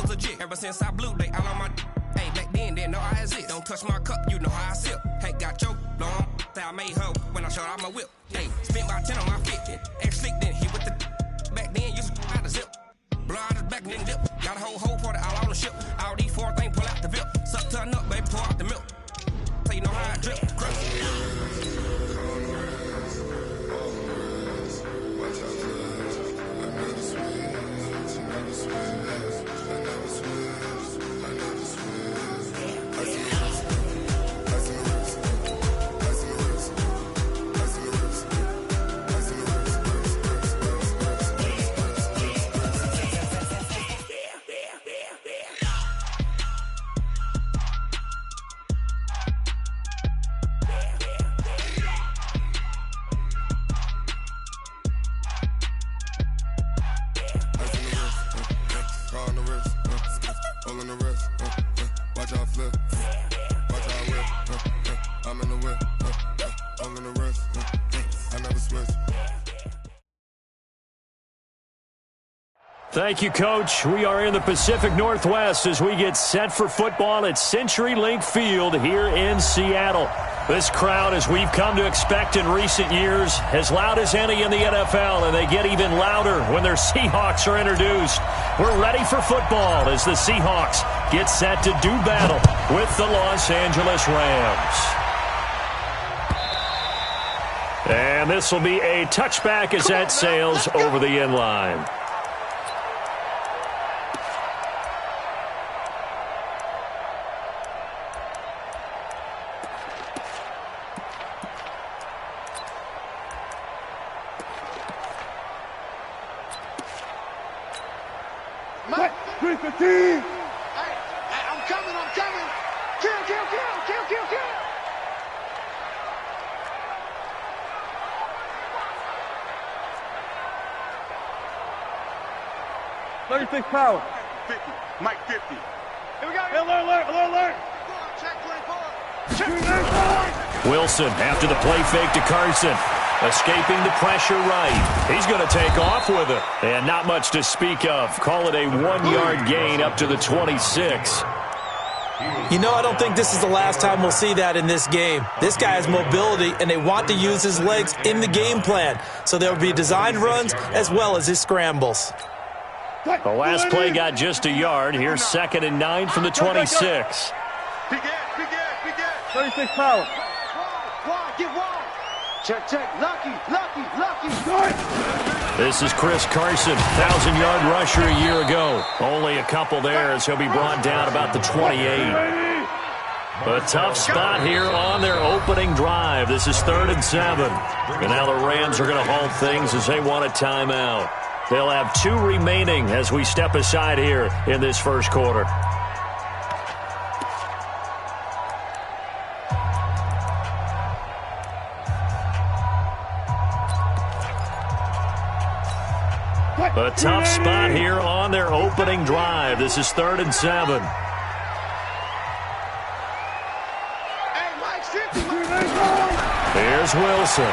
was legit. Ever since I blew, they all on my. Hey, back then, didn't know I exist. Don't touch my cup, you know how I sip. Hey, got your long. I made her when I showed out my whip. Hey, spent about 10 on my fit. Ex-slick, then hit with the. Back then, used to out the zip. Blow out his back and then dip. Got a whole party all on the ship. All these four things pull out the VIP. Suck turn up, baby, pour out the milk. So you know how I drip. Thank you, Coach. We are in the Pacific Northwest as we get set for football at CenturyLink Field here in Seattle. This crowd, as we've come to expect in recent years, as loud as any in the NFL, and they get even louder when their Seahawks are introduced. We're ready for football as the Seahawks get set to do battle with the Los Angeles Rams. And this will be a touchback as that sails over the end line. Hey, I'm coming. Kill. 36 power. 50. Mike 50. Here we go. Alert. Check 24. Wilson after the play fake to Carson. Escaping the pressure right. He's going to take off with it. And not much to speak of. Call it a 1-yard gain up to the 26. You know, I don't think this is the last time we'll see that in this game. This guy has mobility, and they want to use his legs in the game plan. So there will be designed runs as well as his scrambles. The last play got just a yard. Here's 2nd and 9 from the 26. 36 power. Get wide. Check. Lucky. This is Chris Carson, 1,000-yard rusher a year ago. Only a couple there as he'll be brought down about the 28. A tough spot here on their opening drive. This is 3rd and 7. And now the Rams are going to halt things as they want a timeout. They'll have 2 remaining as we step aside here in this first quarter. A tough spot here on their opening drive. This is 3rd and 7. Here's Wilson.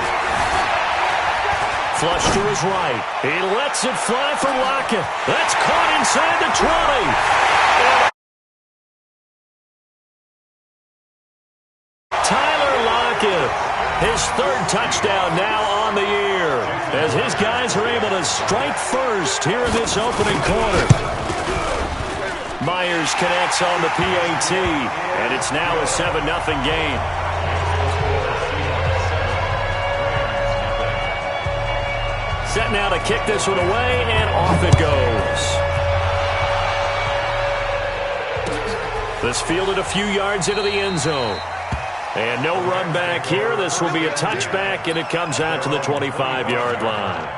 Flush to his right. He lets it fly for Lockett. That's caught inside the 20. Tyler Lockett, his 3rd touchdown now on the year, as his guys are able to strike first here in this opening quarter. Myers connects on the PAT, and it's now a 7-0 game. Set now to kick this one away, and off it goes. This fielded a few yards into the end zone. And no run back here. This will be a touchback, and it comes out to the 25-yard line.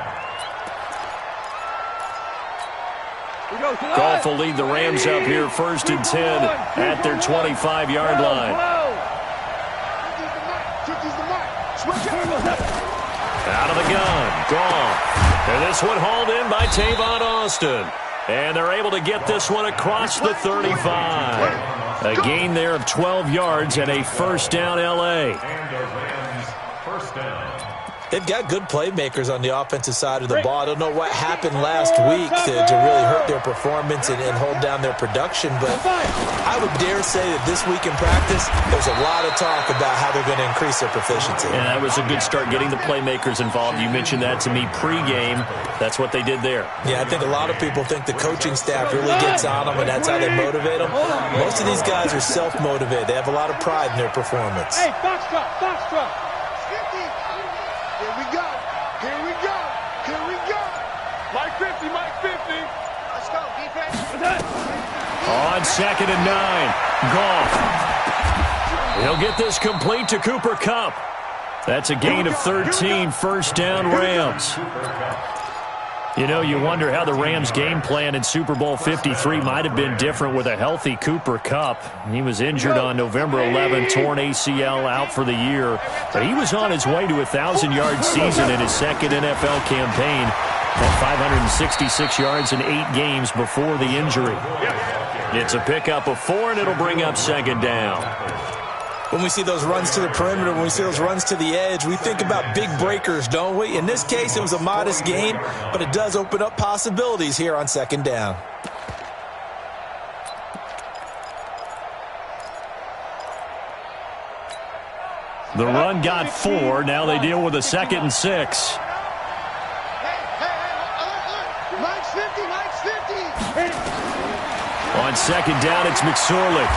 Goff will lead the Rams up here 1st and 10 at their 25-yard line. Out of the gun, Goff. And this one hauled in by Tavon Austin. And they're able to get this one across the 35. A gain there of 12 yards and a first down, L.A. First down. They've got good playmakers on the offensive side of the ball. I don't know what happened last week to really hurt their performance and hold down their production, but I would dare say that this week in practice, there's a lot of talk about how they're going to increase their proficiency. And that was a good start, getting the playmakers involved. You mentioned that to me pregame. That's what they did there. Yeah, I think a lot of people think the coaching staff really gets on them, and that's how they motivate them. Most of these guys are self-motivated. They have a lot of pride in their performance. Hey, foxtrot, foxtrot. Here we go. Here we go. Here we go. Mike 50, Mike 50. Let's go, defense. On 2nd and 9, Goff. He'll get this complete to Cooper Kupp. That's a gain of 13, first down Rams. You know, you wonder how the Rams' game plan in Super Bowl 53 might have been different with a healthy Cooper Kupp. He was injured on November 11, torn ACL, out for the year. But he was on his way to a 1,000-yard season in his second NFL campaign. Had 566 yards in 8 games before the injury. It's a pickup of 4, and it'll bring up 2nd down. When we see those runs to the perimeter, when we see those runs to the edge, we think about big breakers, don't we? In this case, it was a modest gain, but it does open up possibilities here on 2nd down. The run got 4. Now they deal with a 2nd and 6. Mike's 50, Mike's 50. On 2nd down, it's McSorley.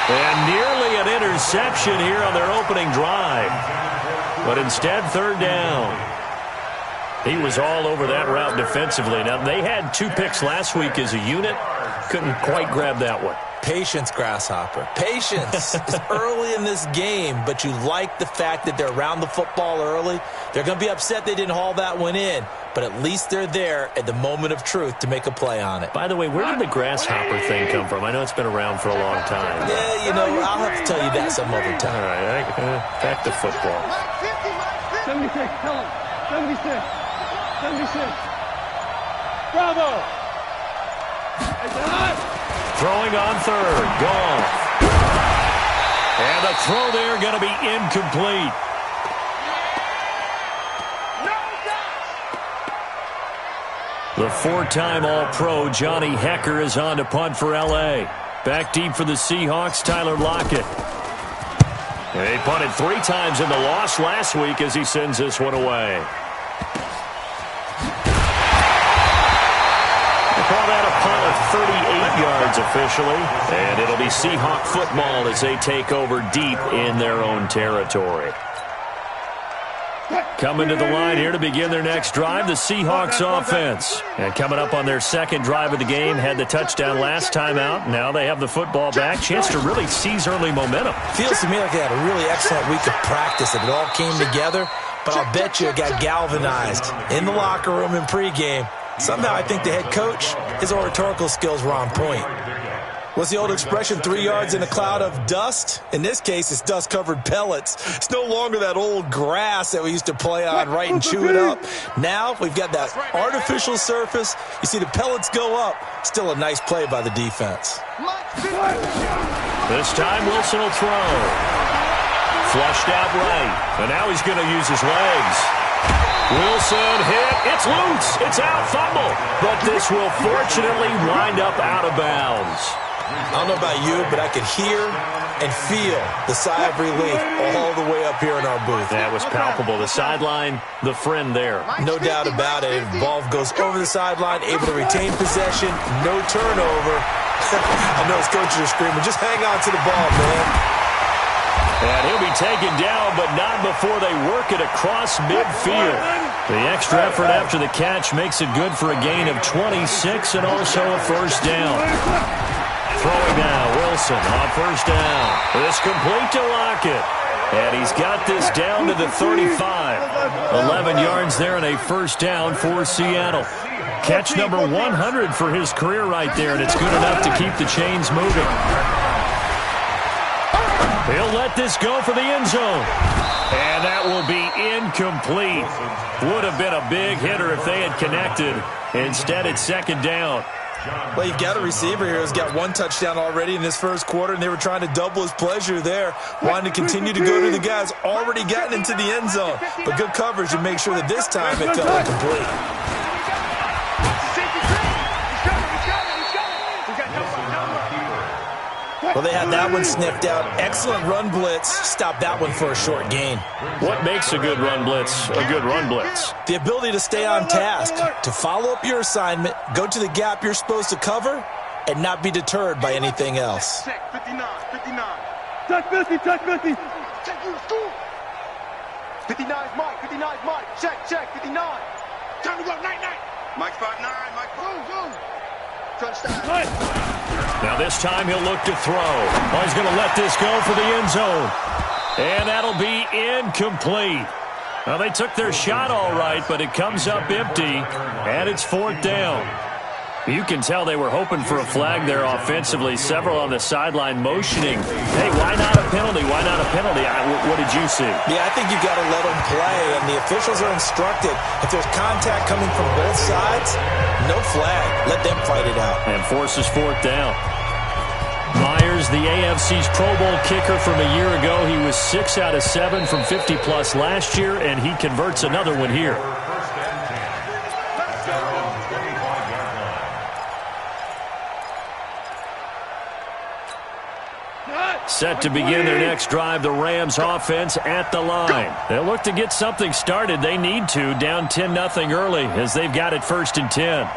And nearly an interception here on their opening drive. But instead, 3rd down. He was all over that route defensively. Now, they had 2 picks last week as a unit. Couldn't quite grab that one. Patience, Grasshopper. Patience. It's early in this game, but you like the fact that they're around the football early. They're going to be upset they didn't haul that one in, but at least they're there at the moment of truth to make a play on it. By the way, where did the grasshopper thing come from? I know it's been around for a long time. Yeah, you know, I'll have to tell you that some other time. All right, back to football. Mike 50, Mike 50. 76, tell him. 76. 76. Bravo. Throwing on 3rd. Goff. And the throw there going to be incomplete. The 4-time All-Pro Johnny Hekker is on to punt for L.A. Back deep for the Seahawks, Tyler Lockett. They punted 3 times in the loss last week as he sends this one away. They call that a punt of 38 yards officially. And it'll be Seahawk football as they take over deep in their own territory. Coming to the line here to begin their next drive, the Seahawks offense. And coming up on their 2nd drive of the game, had the touchdown last time out. Now they have the football back. Chance to really seize early momentum. Feels to me like they had a really excellent week of practice, and it all came together. But I'll bet you it got galvanized in the locker room in pregame. Somehow I think the head coach, his oratorical skills were on point. What's the old expression, 3 yards in a cloud of dust? In this case, it's dust-covered pellets. It's no longer that old grass that we used to play on, right, and chew it up. Now we've got that artificial surface. You see the pellets go up. Still a nice play by the defense. This time Wilson will throw. Flushed out right. And now he's going to use his legs. Wilson hit. It's loose. It's out. Fumble. But this will fortunately wind up out of bounds. I don't know about you, but I could hear and feel the sigh of relief all the way up here in our booth. That was palpable. The sideline, the friend there. No doubt about it. Ball goes over the sideline, able to retain possession, no turnover. I know his coaches are screaming, just hang on to the ball, man. And he'll be taken down, but not before they work it across midfield. The extra effort after the catch makes it good for a gain of 26 and also a first down. Throwing now, Wilson on first down. It's complete to Lockett. And he's got this down to the 35. 11 yards there and a first down for Seattle. Catch number 100 for his career right there, and it's good enough to keep the chains moving. He'll let this go for the end zone. And that will be incomplete. Would have been a big hitter if they had connected. Instead, it's 2nd down. Well, you've got a receiver here who's got one touchdown already in this first quarter, and they were trying to double his pleasure there, wanting to continue to go to the guys already gotten into the end zone. But good coverage to make sure that this time it fell incomplete. Well, they had that one sniffed out. Excellent run blitz. Stop that one for a short gain. What makes a good run blitz a good run blitz? The ability to stay on task, to follow up your assignment, go to the gap you're supposed to cover, and not be deterred by anything else. 59, 59. Touch 50, touch 50. Take you to school. 59 is Mike, 59 is Mike. Check, 59. Time to go, night. Mike 5-9, Mike, go. Touchdown. Now this time he'll look to throw. Oh, he's going to let this go for the end zone. And that'll be incomplete. Well, they took their shot all right, but it comes up empty, and it's 4th down. You can tell they were hoping for a flag there offensively. Several on the sideline motioning. Hey, why not a penalty? Why not a penalty? What did you see? Yeah, I think you've got to let them play, and the officials are instructed. If there's contact coming from both sides, no flag. Let them fight it out. And forces 4th down. Myers, the AFC's Pro Bowl kicker from a year ago. He was 6 out of 7 from 50-plus last year, and he converts another one here. Set to begin their next drive, the Rams offense at the line. They'll look to get something started. They need to, down 10-0 early as they've got it 1st and 10.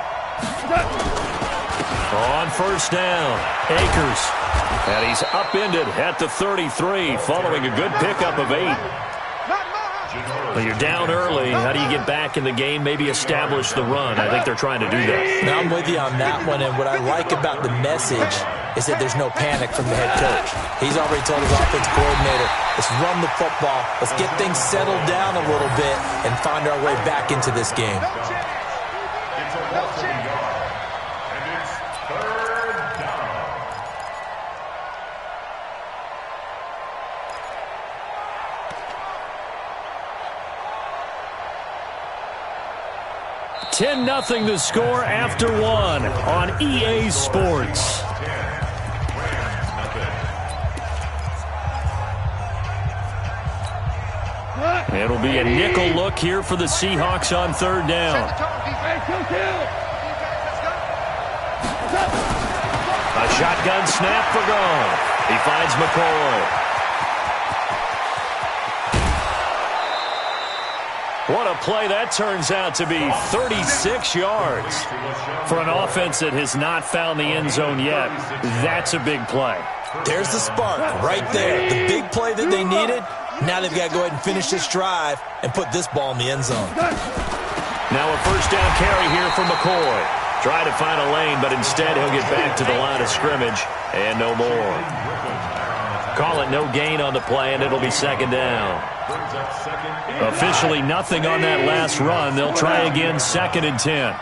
On 1st down, Akers. And he's upended at the 33 following a good pickup of 8. Well, you're down early. How do you get back in the game, maybe establish the run? I think they're trying to do that. Now I'm with you on that one, and what I like about the message is that there's no panic from the head coach. He's already told his offense coordinator, let's run the football, let's get things settled down a little bit and find our way back into this game. It's 10-0 the score after 1 on EA Sports. It'll be a nickel look here for the Seahawks on 3rd down. A shotgun snap for Gone. He finds McCoy. What a play that turns out to be. 36 yards. For an offense that has not found the end zone yet, that's a big play. There's the spark right there. The big play that they needed. Now they've got to go ahead and finish this drive and put this ball in the end zone. Now a 1st down carry here for McCoy. Try to find a lane, but instead he'll get back to the line of scrimmage and no more. Call it no gain on the play, and it'll be 2nd down. Officially nothing on that last run. They'll try again 2nd and 10.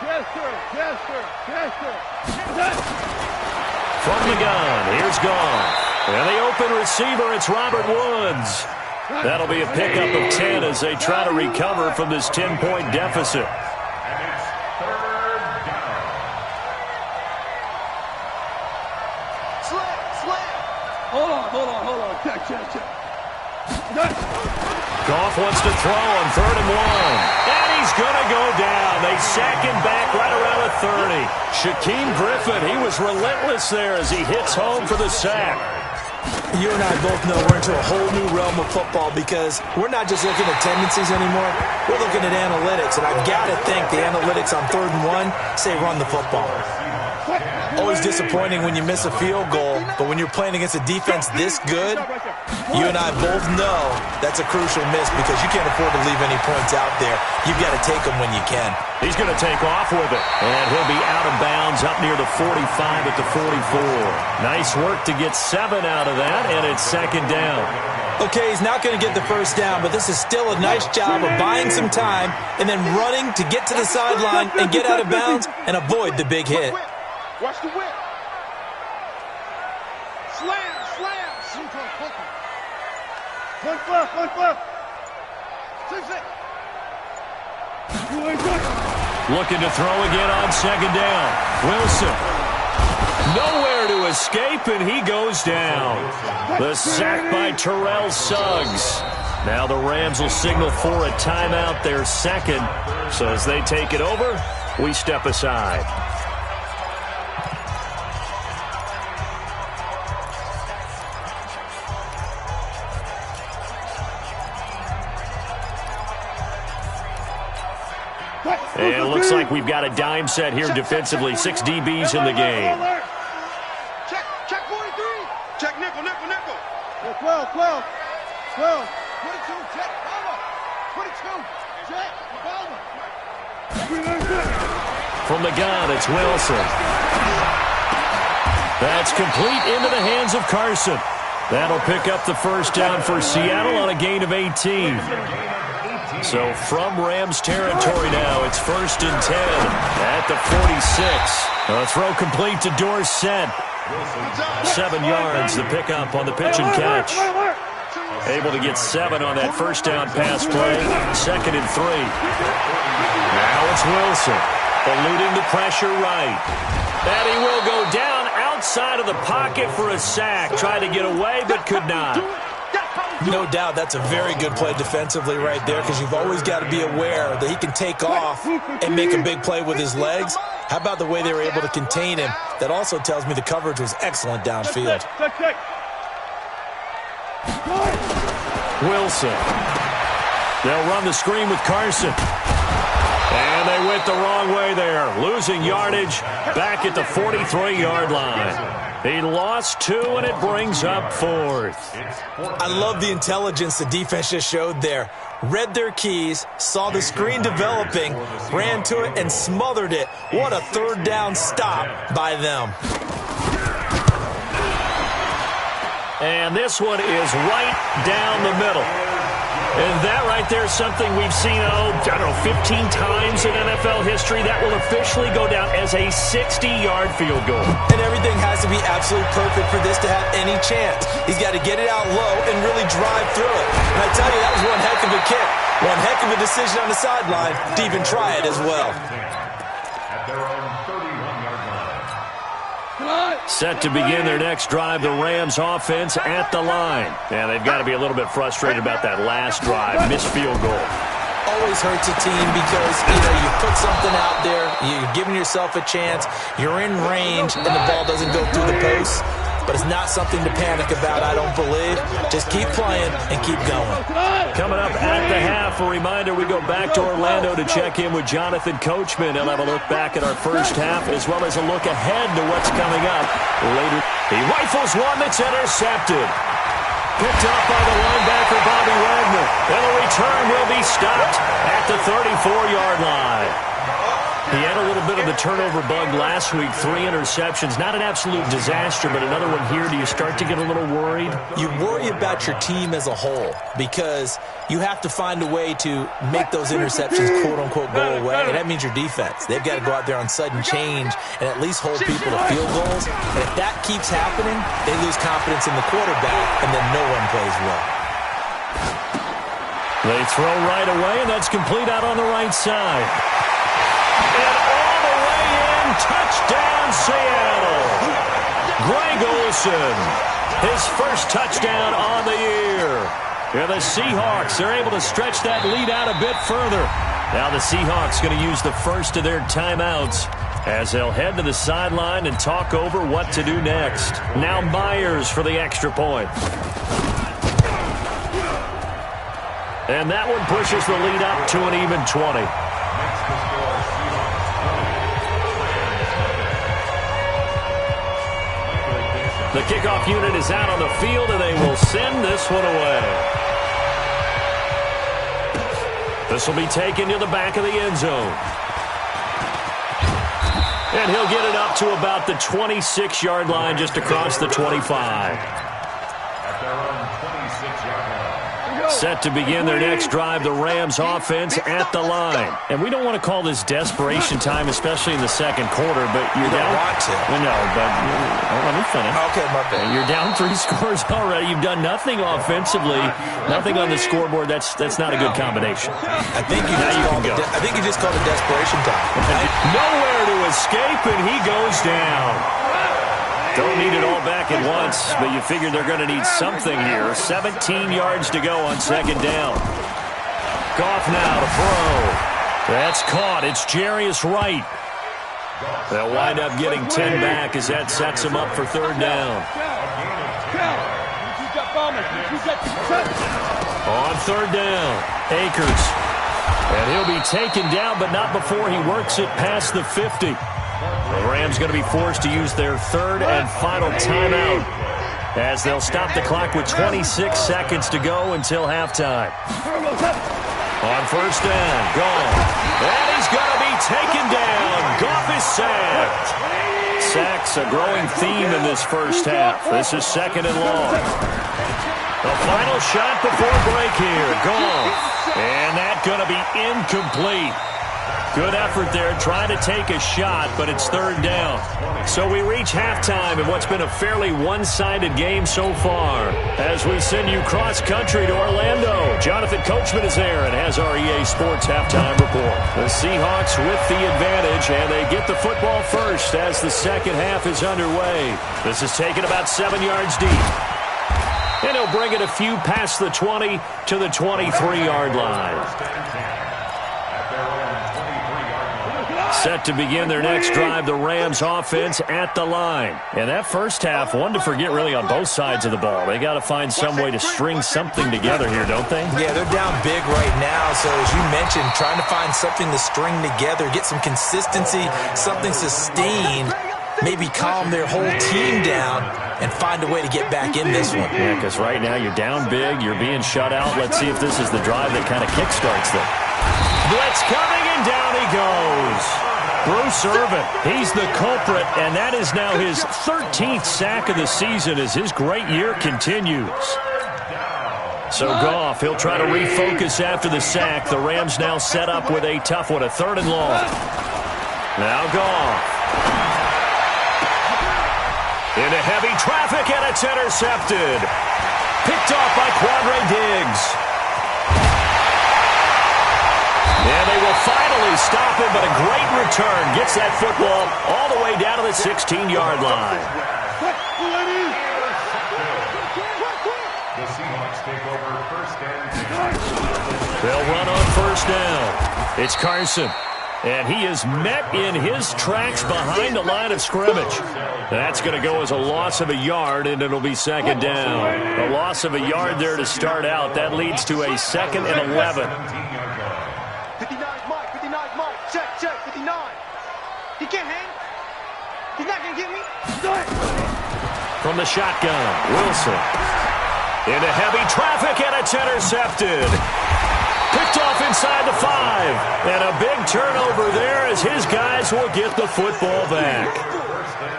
From the gun, here's Gone. And the open receiver, it's Robert Woods. That'll be a pickup of 10 as they try to recover from this 10-point deficit. Hold on. Check. Goff wants to throw on 3rd and 1. And he's going to go down. They sack him back right around the 30. Shaquem Griffin, he was relentless there as he hits home for the sack. You and I both know we're into a whole new realm of football because we're not just looking at tendencies anymore. We're looking at analytics, and I've got to think the analytics on 3rd and 1 say run the football. Always disappointing when you miss a field goal, but when you're playing against a defense this good, you and I both know that's a crucial miss because you can't afford to leave any points out there. You've got to take them when you can. He's going to take off with it, and he'll be out of bounds up near the 45 at the 44. Nice work to get 7 out of that, and it's 2nd down. Okay, he's not going to get the 1st down, but this is still a nice job of buying some time and then running to get to the sideline and get out of bounds and avoid the big hit. Watch the whip. Slam. One flip. 6-6. Looking to throw again on 2nd down. Wilson Nowhere to escape, and he goes down. The sack by Terrell Suggs. Now the Rams will signal for a timeout, their second. So as they take it over, we step aside. And it looks like we've got a dime set here defensively. 6 DBs in the game. Check 43. Check nickel. 12. 22, check, Palmer. 22, check, Palmer. From the gun, it's Wilson. That's complete into the hands of Carson. That'll pick up the first down for Seattle on a gain of 18. So from Rams territory now, it's 1st and 10 at the 46. A throw complete to Dorsett. 7 yards, the pickup on the pitch and catch. Able to get 7 on that first down pass play. 2nd and 3. Now it's Wilson, eluding the pressure right. And he will go down outside of the pocket for a sack. Tried to get away, but could not. No doubt that's a very good play defensively right there, because you've always got to be aware that he can take off and make a big play with his legs. How about the way they were able to contain him? That also tells me the coverage was excellent downfield. Wilson. They'll run the screen with Carson. And they went the wrong way there. Losing yardage back at the 43-yard line. He lost 2, and it brings up 4th. I love the intelligence the defense just showed there. Read their keys, saw the screen developing, ran to it, and smothered it. What a 3rd down stop by them. And this one is right down the middle. And that right there is something we've seen, 15 times in NFL history. That will officially go down as a 60-yard field goal. And everything has to be absolutely perfect for this to have any chance. He's got to get it out low and really drive through it. And I tell you, that was one heck of a kick. One heck of a decision on the sideline to even try it as well. Set to begin their next drive, the Rams offense at the line. And they've got to be a little bit frustrated about that last drive, missed field goal. Always hurts a team because, you put something out there, you're giving yourself a chance, you're in range, and the ball doesn't go through the post. But it's not something to panic about, I don't believe. Just keep playing and keep going. Coming up at the half, a reminder, we go back to Orlando to check in with Jonathan Coachman. He'll have a look back at our first half as well as a look ahead to what's coming up later. He rifles one that's intercepted. Picked up by the linebacker, Bobby Wagner. And the return will be stopped at the 34-yard line. He had a little bit of the turnover bug last week, 3 interceptions. Not an absolute disaster, but another one here. Do you start to get a little worried? You worry about your team as a whole because you have to find a way to make those interceptions, quote-unquote, go away, and that means your defense. They've got to go out there on sudden change and at least hold people to field goals. And if that keeps happening, they lose confidence in the quarterback, and then no one plays well. They throw right away, and that's complete out on the right side. And all the way in, touchdown Seattle. Greg Olsen, his first touchdown on the year. And the Seahawks, they're able to stretch that lead out a bit further. Now the Seahawks going to use the first of their timeouts as they'll head to the sideline and talk over what to do next. Now Myers for the extra point. And that one pushes the lead up to an even 20. The kickoff unit is out on the field, and they will send this one away. This will be taken to the back of the end zone. And he'll get it up to about the 26-yard line, just across the 25. Set to begin their next drive, the Rams offense at the line. And we don't want to call this desperation time, especially in the second quarter, but you're down. Don't want to. No, but let me finish. Okay, my bad. You're down 3 scores already. You've done nothing offensively, nothing on the scoreboard. That's not a good combination. I think you just called it desperation time. Nowhere to escape, and he goes down. Don't need it all back at once, but you figure they're going to need something here. 17 yards to go on second down. Goff now to throw. That's caught. It's Jarius Wright. They'll wind up getting 10 back as that sets them up for third down. On third down, Akers. And he'll be taken down, but not before he works it past the 50. The Rams going to be forced to use their third and final timeout as they'll stop the clock with 26 seconds to go until halftime. On first down, Goff. And he's going to be taken down. Goff is sacked. Sacks a growing theme in this first half. This is second and long. The final shot before break here. Goff. And that's going to be incomplete. Good effort there trying to take a shot, but it's third down. So we reach halftime in what's been a fairly one-sided game so far. As we send you cross-country to Orlando, Jonathan Coachman is there and has our EA Sports halftime report. The Seahawks with the advantage, and they get the football first as the second half is underway. This is taken about 7 yards deep. And he'll bring it a few past the 20 to the 23-yard line. Set to begin their next drive, the Rams offense at the line. And that first half, one to forget really on both sides of the ball. They got to find some way to string something together here, don't they? Yeah, they're down big right now. So as you mentioned, trying to find something to string together, get some consistency, something sustained, maybe calm their whole team down and find a way to get back in this one. Yeah, because right now you're down big, you're being shut out. Let's see if this is the drive that kind of kickstarts them. Blitz coming, and down he goes. Bruce Irvin, he's the culprit, and that is now his 13th sack of the season as his great year continues. So Goff, he'll try to refocus after the sack. The Rams now set up with a tough one, a third and long. Now Goff. Into heavy traffic, and it's intercepted. Picked off by Quandre Diggs. And they will finally stop him, but a great return. Gets that football all the way down to the 16-yard line. The Seahawks take over first and 10. They'll run on first down. It's Carson. And he is met in his tracks behind the line of scrimmage. That's going to go as a loss of a yard, and it'll be second down. A loss of a yard there to start out. That leads to a second and 11. 59's Mike, 59's Mike. Check, 59. He can't hang. He's not going to get me. From the shotgun, Wilson. Into heavy traffic, and it's intercepted. Picked off inside the 5. And a big turnover there as his guys will get the football back.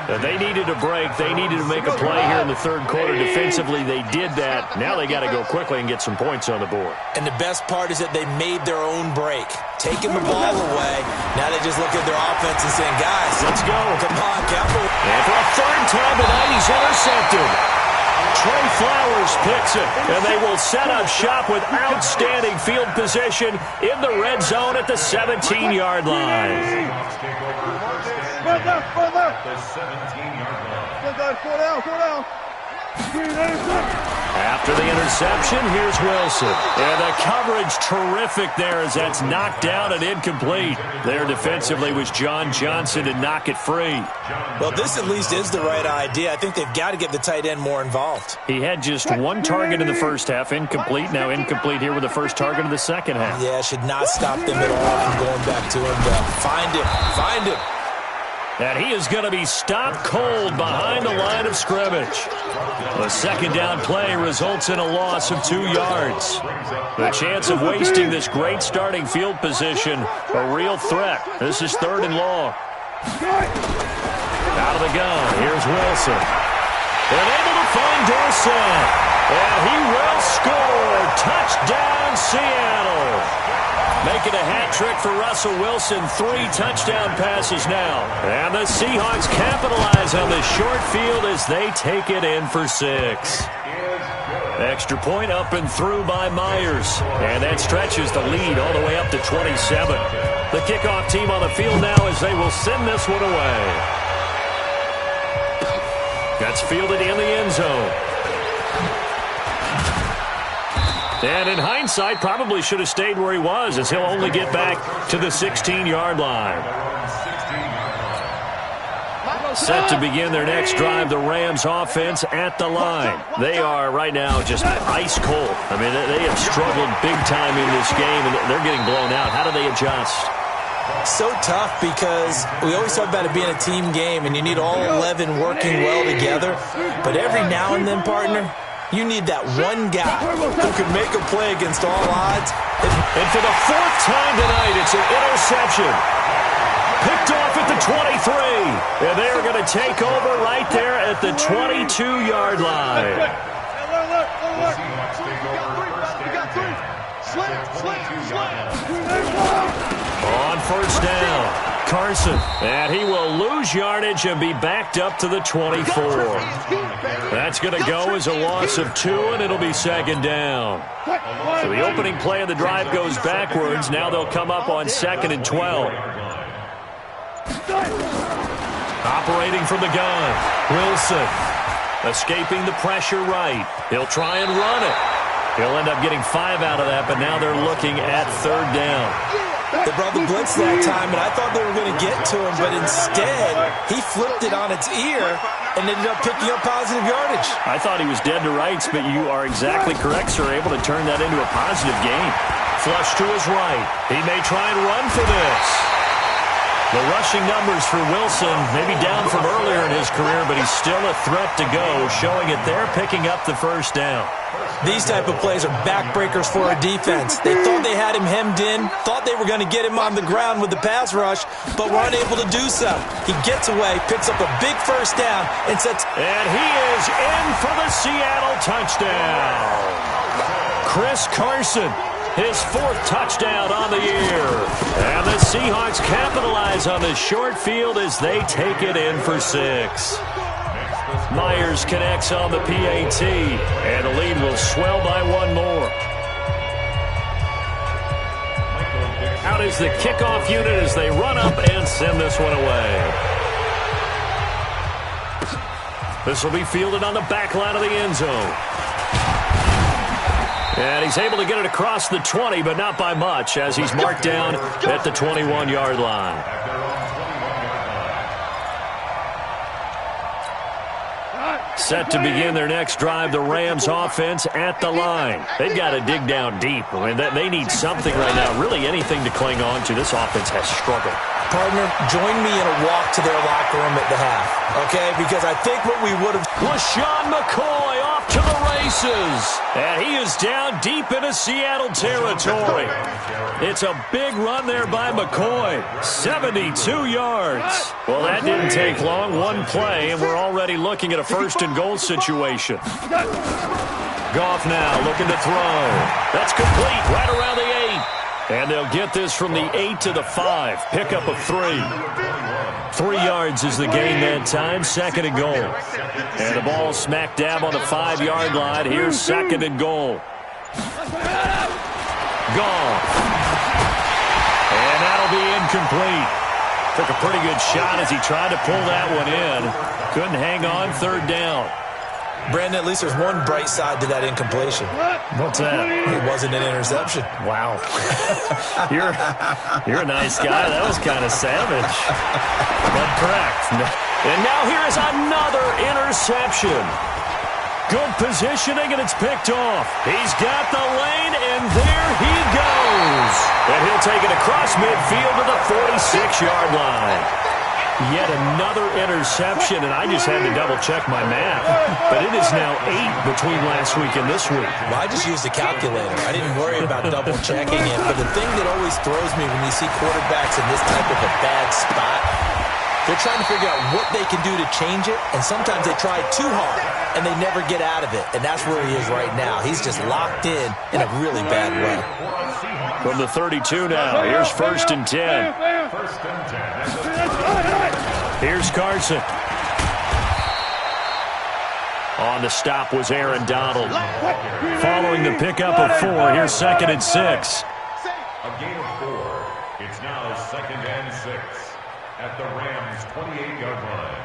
They needed a break. They needed to make a play here in the third quarter. Defensively, they did that. Now they got to go quickly and get some points on the board. And the best part is that they made their own break. Taking the ball away. Now they just look at their offense and saying, guys, let's go. Come on, Campbell. And for a third time tonight, he's intercepted. Trey Flowers picks it, and they will set up shop with outstanding field position in the red zone at the 17-yard line. After the interception, here's Wilson. And the coverage terrific there as that's knocked down and incomplete. There defensively was John Johnson to knock it free. Well, this at least is the right idea. I think they've got to get the tight end more involved. He had just one target in the first half, incomplete. Now incomplete here with the first target of the second half. Yeah, should not stop them at all from going back to him. Find him. And he is going to be stopped cold behind the line of scrimmage. The second down play results in a loss of 2 yards. The chance of wasting this great starting field position, a real threat. This is third and long. Out of the gun, here's Wilson. And able to find Dorsett. And he will score. Touchdown, Seattle. Making a hat trick for Russell Wilson. 3 touchdown passes now. And the Seahawks capitalize on the short field as they take it in for 6. Extra point up and through by Myers. And that stretches the lead all the way up to 27. The kickoff team on the field now as they will send this one away. That's fielded in the end zone. And in hindsight, probably should have stayed where he was, as he'll only get back to the 16-yard line. Set to begin their next drive, the Rams offense at the line. They are right now just ice cold. I mean, they have struggled big time in this game, and they're getting blown out. How do they adjust? So tough, because we always talk about it being a team game, and you need all 11 working well together. But every now and then, partner, you need that one guy who can make a play against all odds. And for the fourth time tonight, it's an interception. Picked off at the 23. And they're going to take over right there at the 22-yard line. On first down, Carson. And he will lose yardage and be backed up to the 24. That's going to go as a loss of 2, and it'll be second down. So the opening play of the drive goes backwards. Now they'll come up on 2nd and 12. Operating from the gun, Wilson. Escaping the pressure right. He'll try and run it. He'll end up getting 5 out of that, but now they're looking at 3rd down. They brought the blitz that time, and I thought they were going to get to him, but instead, he flipped it on its ear and ended up picking up positive yardage. I thought he was dead to rights, but you are exactly correct, sir. Able to turn that into a positive gain. Flush to his right. He may try and run for this. The rushing numbers for Wilson maybe down from earlier in his career, but he's still a threat to go, showing it there, picking up the first down. These type of plays are backbreakers for a defense. They thought they had him hemmed in, thought they were going to get him on the ground with the pass rush, but were unable to do so. He gets away, picks up a big first down, and sets... And he is in for the Seattle touchdown. Chris Carson, his 4th touchdown on the year. And the Seahawks capitalize on this short field as they take it in for 6. Myers connects on the PAT, and the lead will swell by 1 more. Out is the kickoff unit as they run up and send this one away. This will be fielded on the back line of the end zone. And he's able to get it across the 20, but not by much, as he's marked down at the 21-yard line. Set to begin their next drive, the Rams offense at the line. They've got to dig down deep. I mean, they need something right now, really anything to cling on to. This offense has struggled. Partner, join me in a walk to their locker room at the half, okay? Because I think what we would have... LaShawn McCoy off to the races. And he is down deep into Seattle territory. It's a big run there by McCoy. 72 yards. Well, that didn't take long. 1 play, and we're already looking at a 1st and goal situation. Goff now looking to throw. That's complete right around the 8. And they'll get this from the 8 to the 5. Pickup of 3. 3 yards is the gain that time. 2nd and goal. And the ball smack dab on the 5-yard line. Here's 2nd and goal. Goff. And that'll be incomplete. Took a pretty good shot as he tried to pull that one in. Couldn't hang on. 3rd down. Brandon, at least there's one bright side to that incompletion. What's that? It wasn't an interception. Wow. You're a nice guy. That was kind of savage. But correct. And now here is another interception. Good positioning, and it's picked off. He's got the lane, and there he goes. And he'll take it across midfield to the 46-yard line. Yet another interception, and I just had to double-check my math. But it is now 8 between last week and this week. Well, I just used a calculator. I didn't worry about double-checking it. But the thing that always throws me when you see quarterbacks in this type of a bad spot, they're trying to figure out what they can do to change it, and sometimes they try too hard, and they never get out of it. And that's where he is right now. He's just locked in a really bad way. From the 32 now, here's 1st and 10. Here's Carson. On the stop was Aaron Donald. Following the pickup of 4, here's 2nd and 6. A gain of 4. It's now 2nd and 6 at the Rams' 28-yard line.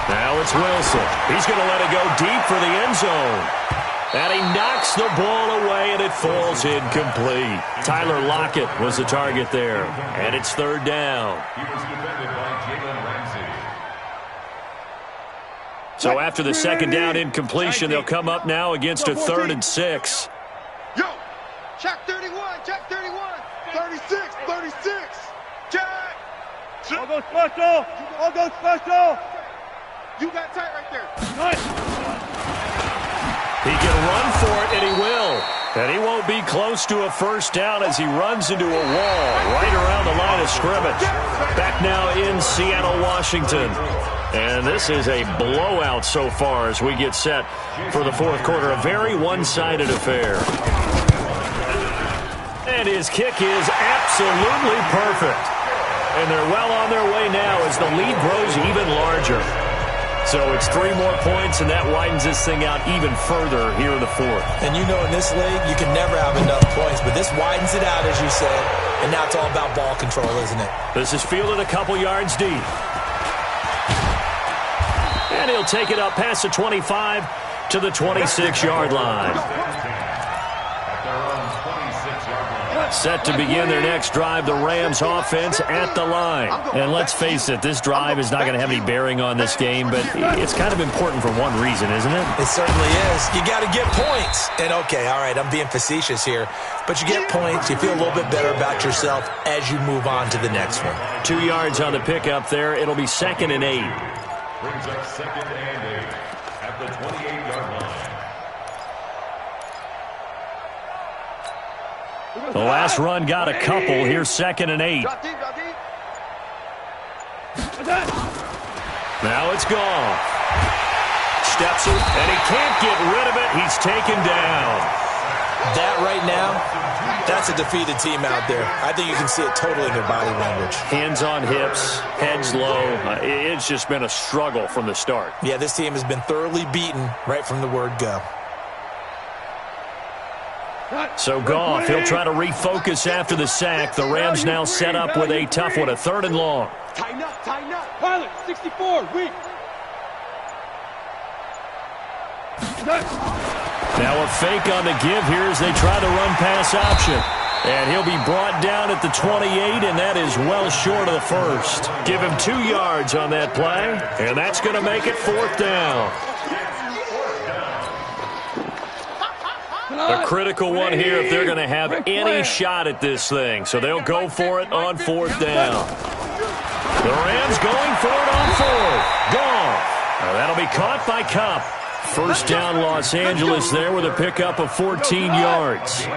Now it's Wilson. He's going to let it go deep for the end zone. And he knocks the ball away, and it falls incomplete. Tyler Lockett was the target there. And it's third down. He was defended by Jalen Ramsey. So after the second down incompletion, they'll come up now against a 3rd and 6. Yo, check 31, check 31. 36, 36. Check. All go special. All go special. You got tight right there. He can run for it, and he will. And he won't be close to a first down as he runs into a wall right around the line of scrimmage. Back now in Seattle, Washington. And this is a blowout so far as we get set for the fourth quarter. A very one-sided affair. And his kick is absolutely perfect. And they're well on their way now as the lead grows even larger. So it's 3 more points, and that widens this thing out even further here in the fourth. And you know in this league, you can never have enough points, but this widens it out, as you said. And now it's all about ball control, isn't it? This is fielded a couple yards deep. And he'll take it up past the 25 to the 26-yard line. Set to begin their next drive, the Rams offense at the line. And let's face it, this drive is not going to have any bearing on this game, but it's kind of important for one reason, isn't it? It certainly is. You got to get points. And okay, all right, I'm being facetious here, but you get points, you feel a little bit better about yourself as you move on to the next one. 2 yards on the pickup there. It'll be 2nd and 8. Brings up 2nd and 8 at the 28-yard line. The last run got a couple. Here's 2nd and 8. Drop deep, drop deep. Now it's gone. Steps it, and he can't get rid of it. He's taken down. That right now, that's a defeated team out there. I think you can see it totally in their body language. Hands on hips, heads low. It's just been a struggle from the start. Yeah, this team has been thoroughly beaten right from the word go. So Goff, he'll try to refocus after the sack. The Rams now set up with a tough one, a 3rd and long. Tighten up, tighten up. Pilot, 64, weak. Now a fake on the give here as they try the run-pass option. And he'll be brought down at the 28, and that is well short of the first. Give him 2 yards on that play, and that's going to make it 4th down. A critical one here if they're going to have any shot at this thing. So they'll go for it on 4th down. The Rams going for it on 4th. Gone. Now that'll be caught by Kupp. First down Los Angeles there with a pickup of 14 yards.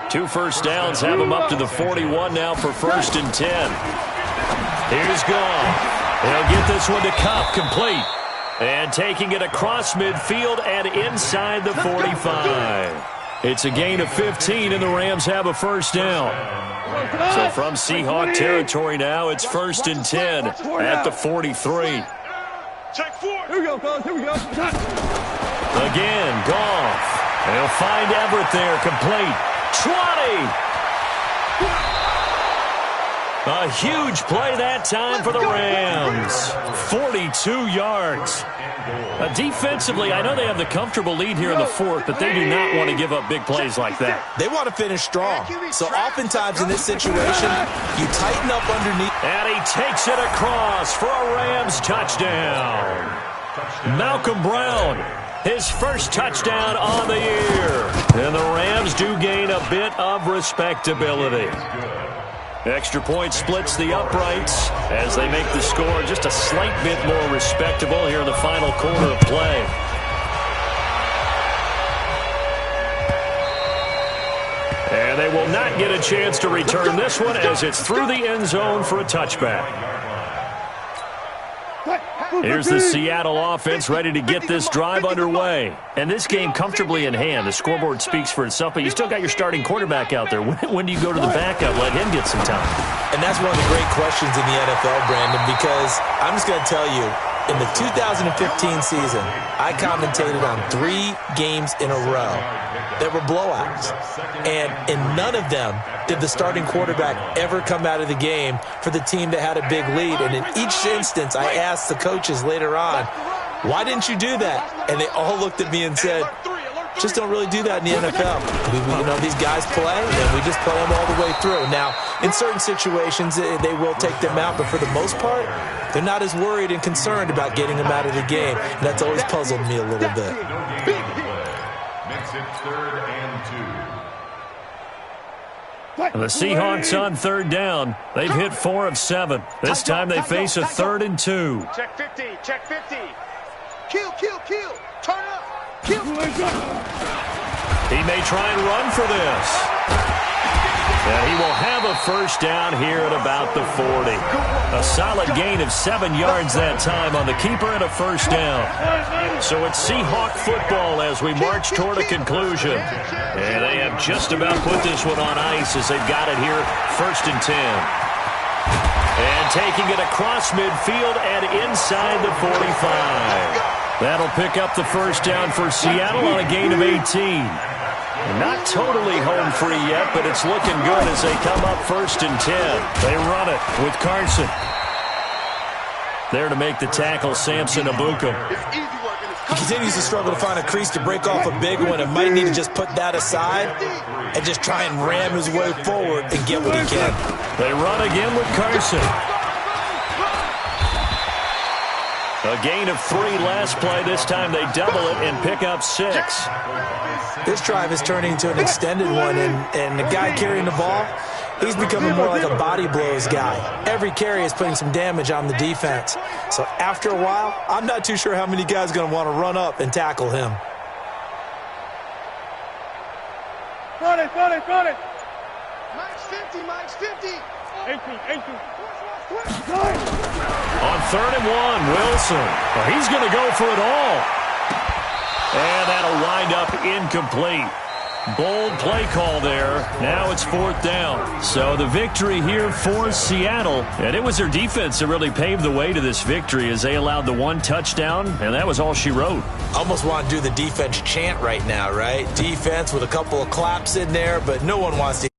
2 first downs have them up to the 41 now for 1st and 10. Here's Goff. They'll get this one to Kupp, complete. And taking it across midfield and inside the 45. It's a gain of 15, and the Rams have a first down. So from Seahawk territory now, it's 1st and 10 at the 43. Check 4. Here we go, fellas. Here we go. Again, Goff. And he'll find Everett there, complete. 20. A huge play that time for the Rams. 42 yards. Defensively, I know they have the comfortable lead here in the 4th, but they do not want to give up big plays like that. They want to finish strong. So oftentimes in this situation, you tighten up underneath. And he takes it across for a Rams touchdown. Malcolm Brown, his first touchdown on the year. And the Rams do gain a bit of respectability. Extra point splits the uprights as they make the score just a slight bit more respectable here in the final quarter of play. And they will not get a chance to return this one as it's through the end zone for a touchback. Here's the Seattle offense ready to get this drive underway. And this game comfortably in hand. The scoreboard speaks for itself, but you still got your starting quarterback out there. When do you go to the backup? Let him get some time. And that's one of the great questions in the NFL, Brandon, because I'm just going to tell you, In the 2015 season, I commentated on 3 games in a row that were blowouts. And in none of them did the starting quarterback ever come out of the game for the team that had a big lead. And in each instance, I asked the coaches later on, why didn't you do that? And they all looked at me and said, just don't really do that in the NFL. These guys play, and we just play them all the way through. Now, in certain situations, they will take them out, but for the most part, they're not as worried and concerned about getting them out of the game. And that's always puzzled me a little bit. Makes it 3rd and 2. The Seahawks on 3rd down. They've hit 4 of 7. This time they face a 3rd and 2. Check 50, check 50. Kill, kill, kill. Turn up. Kill. He may try and run for this. And he will have a first down here at about the 40. A solid gain of 7 yards that time on the keeper and a first down. So it's Seahawk football as we march toward a conclusion. And they have just about put this one on ice as they've got it here, 1st and 10. And taking it across midfield and inside the 45. That'll pick up the first down for Seattle on a gain of 18. Not totally home free yet, but it's looking good as they come up 1st and 10. They run it with Carson. There to make the tackle, Samson Abukum. He continues to struggle to find a crease to break off a big one and might need to just put that aside and just try and ram his way forward and get what he can. They run again with Carson. A gain of 3 last play. This time they double it and pick up 6. This drive is turning into an extended one, and the guy carrying the ball, he's becoming more like a body blows guy. Every carry is putting some damage on the defense. So after a while, I'm not too sure how many guys are going to want to run up and tackle him. Got it. Mike's 50, Mike's 50. 18. On 3rd and 1, Wilson. Well, he's going to go for it all. And that'll wind up incomplete. Bold play call there. Now it's 4th down. So the victory here for Seattle. And it was their defense that really paved the way to this victory as they allowed the 1 touchdown, and that was all she wrote. Almost want to do the defense chant right now, right? Defense with a couple of claps in there, but no one wants to